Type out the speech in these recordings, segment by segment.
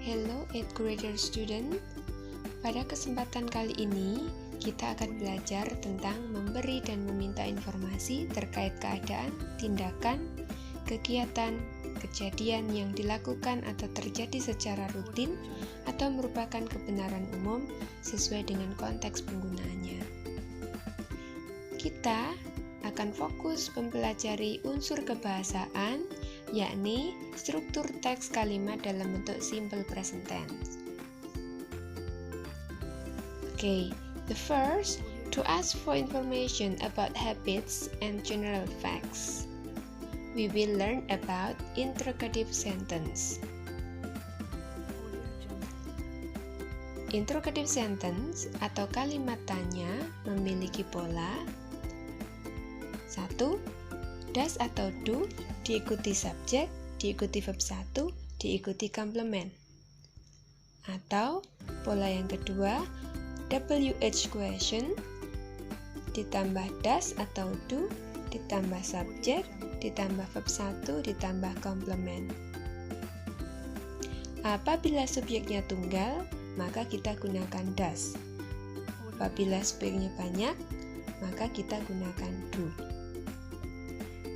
Hello 8th grader student. Pada kesempatan kali ini, kita akan belajar tentang memberi dan meminta informasi terkait keadaan, tindakan, kegiatan, kejadian yang dilakukan atau terjadi secara rutin atau merupakan kebenaran umum sesuai dengan konteks penggunaannya. Kita akan fokus mempelajari unsur kebahasaan, yakni struktur teks kalimat dalam bentuk simple present tense. Okay, the first, to ask for information about habits and general facts. We will learn about interrogative sentence. Interrogative sentence atau kalimat tanya memiliki pola 1. Does atau do diikuti subjek, diikuti verb 1, diikuti komplement. Atau pola yang kedua, WH question ditambah does atau do ditambah subjek ditambah verb 1 ditambah komplement. Apabila subjeknya tunggal, maka kita gunakan does. Apabila subjeknya banyak, maka kita gunakan do.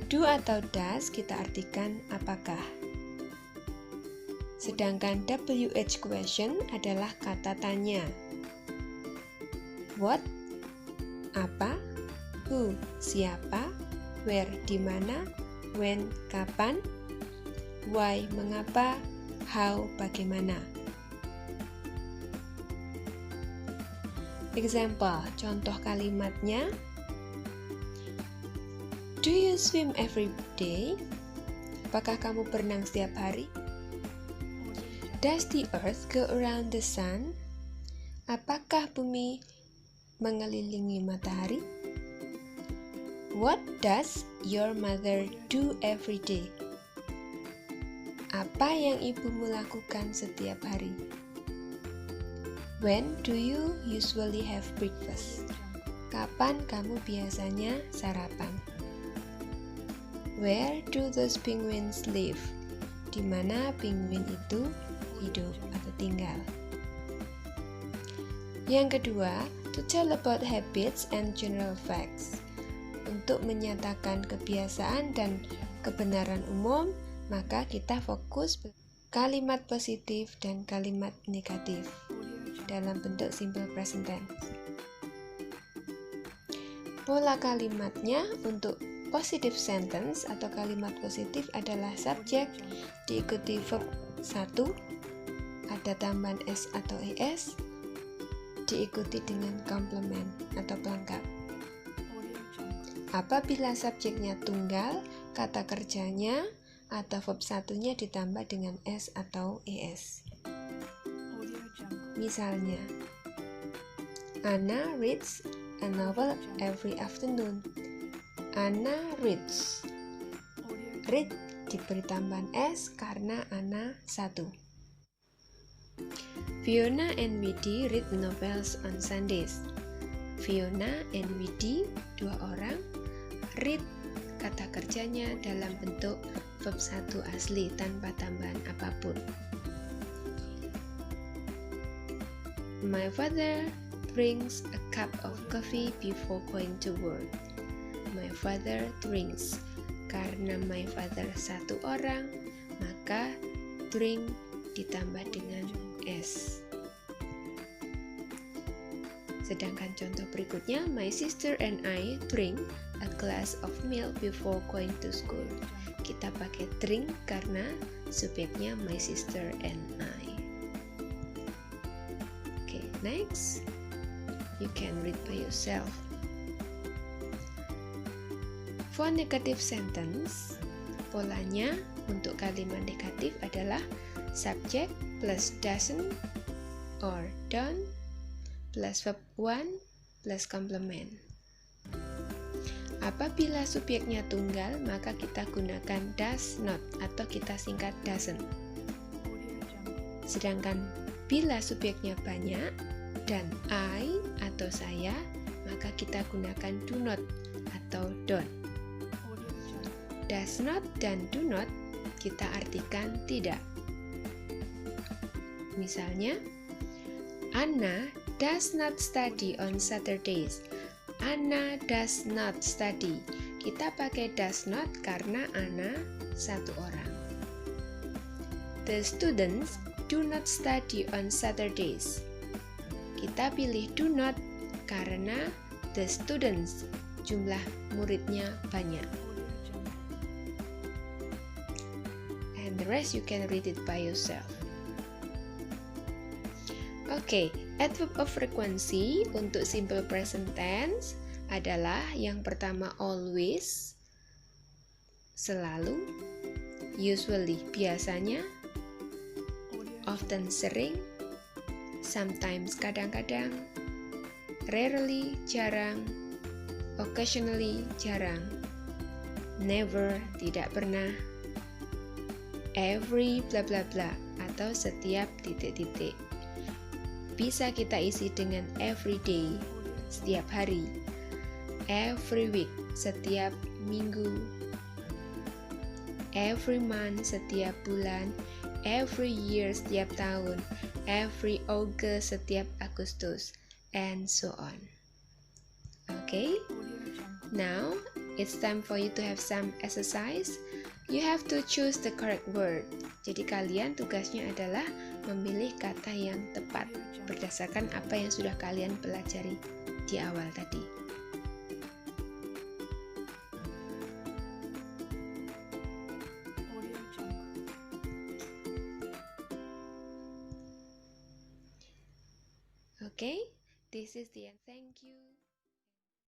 Do atau does kita artikan apakah. Sedangkan WH question adalah kata tanya. What, apa, who, siapa, where, di mana, when, kapan, why, mengapa, how, bagaimana. Example, contoh kalimatnya. Do you swim every day? Apakah kamu berenang setiap hari? Does the earth go around the sun? Apakah bumi mengelilingi matahari? What does your mother do every day? Apa yang ibumu lakukan setiap hari? When do you usually have breakfast? Kapan kamu biasanya sarapan? Where do those penguins live? Di mana penguin itu hidup atau tinggal? Yang kedua, to tell about habits and general facts. Untuk menyatakan kebiasaan dan kebenaran umum, maka kita fokus kalimat positif dan kalimat negatif dalam bentuk simple present tense. Pola kalimatnya untuk positive sentence atau kalimat positif adalah subjek diikuti verb 1, ada tambahan s atau es, diikuti dengan komplement atau pelengkap. Apabila subjeknya tunggal, kata kerjanya atau verb satunya ditambah dengan s atau es. Misalnya, Anna reads a novel every afternoon. Anna reads. Read diberi tambahan s karena Anna 1. Fiona and Widi read novels on Sundays. Fiona and Widi, 2 orang, read kata kerjanya dalam bentuk verb 1 asli tanpa tambahan apapun. My father drinks a cup of coffee before going to work. My father drinks. Karena my father 1 orang, maka drink ditambah dengan s. Sedangkan contoh berikutnya, my sister and I drink a glass of milk before going to school. Kita pakai drink karena subjeknya my sister and I. Okay, next. You can read by yourself. For negative sentence, polanya untuk kalimat negatif adalah subject plus doesn't or don't plus verb 1 plus komplement. Apabila subjeknya tunggal, maka kita gunakan does not atau kita singkat doesn't. Sedangkan bila subjeknya banyak dan I atau saya, maka kita gunakan do not atau don't. Does not dan do not kita artikan tidak. Misalnya, Anna does not study on Saturdays. Anna does not study. Kita pakai does not karena Anna satu orang. The students do not study on Saturdays. Kita pilih do not karena the students, jumlah muridnya banyak. And the rest you can read it by yourself. Oke, adverb of frequency untuk simple present tense adalah yang pertama always, selalu, usually, biasanya, often, sering, sometimes, kadang-kadang, rarely, jarang, occasionally, jarang, never, tidak pernah, every, bla bla bla, atau setiap titik-titik. Bisa kita isi dengan every day, setiap hari, every week, setiap minggu, every month, setiap bulan, every year, setiap tahun, every August, setiap Agustus, and so on. Okay? Now, it's time for you to have some exercise. You have to choose the correct word. Jadi kalian tugasnya adalah memilih kata yang tepat berdasarkan apa yang sudah kalian pelajari di awal tadi. Okay, this is the end.